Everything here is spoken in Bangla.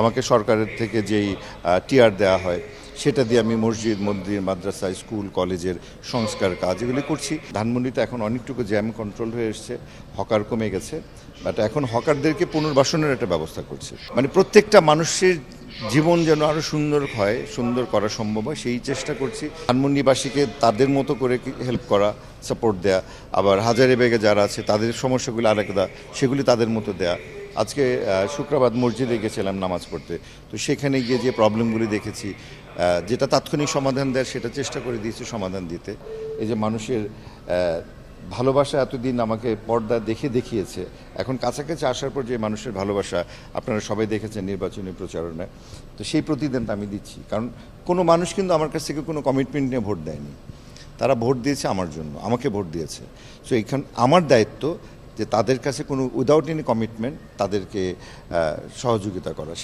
আমাকে সরকারের থেকে যেই টিআর দেওয়া হয় সেটা দিয়ে আমি মসজিদ মন্দির মাদ্রাসা স্কুল কলেজের সংস্কার কাজ এগুলি করছি। ধানমন্ডিতে এখন অনেকটুকু জ্যাম কন্ট্রোল হয়ে এসছে, হকার কমে গেছে, বাট এখন হকারদেরকে পুনর্বাসনের একটা ব্যবস্থা করছি। মানে প্রত্যেকটা মানুষের জীবন যেন আরও সুন্দর হয়, সুন্দর করা সম্ভব হয় সেই চেষ্টা করছি। ধানমন্ডিবাসীকে তাদের মতো করে হেল্প করা, সাপোর্ট দেয়া, আবার হাজারীবাগে যারা আছে তাদের সমস্যাগুলো আলাদা, সেগুলি তাদের মতো দেয়া। আজকে শুক্রবার মসজিদে গেছিলাম নামাজ পড়তে, তো সেখানে গিয়ে যে প্রবলেমগুলি দেখেছি, যেটা তাৎক্ষণিক সমাধান দেয় সেটা চেষ্টা করে দিয়েছি সমাধান দিতে। এই যে মানুষের ভালোবাসা এতদিন আমাকে পর্দা দেখিয়েছে, এখন কাছাকাছি আসার পর যে মানুষের ভালোবাসা আপনারা সবাই দেখেছেন নির্বাচনী প্রচারণায়, তো সেই প্রতিদানটা আমি দিচ্ছি। কারণ কোনো মানুষ কিন্তু আমার কাছ থেকে কোনো কমিটমেন্ট নিয়ে ভোট দেয়নি, তারা ভোট দিয়েছে আমার জন্য, আমাকে ভোট দিয়েছে। সো এখান আমার দায়িত্ব যে তাদের কাছে কোনো উইদাউট এনি কমিটমেন্ট তাদেরকে সহযোগিতা করা।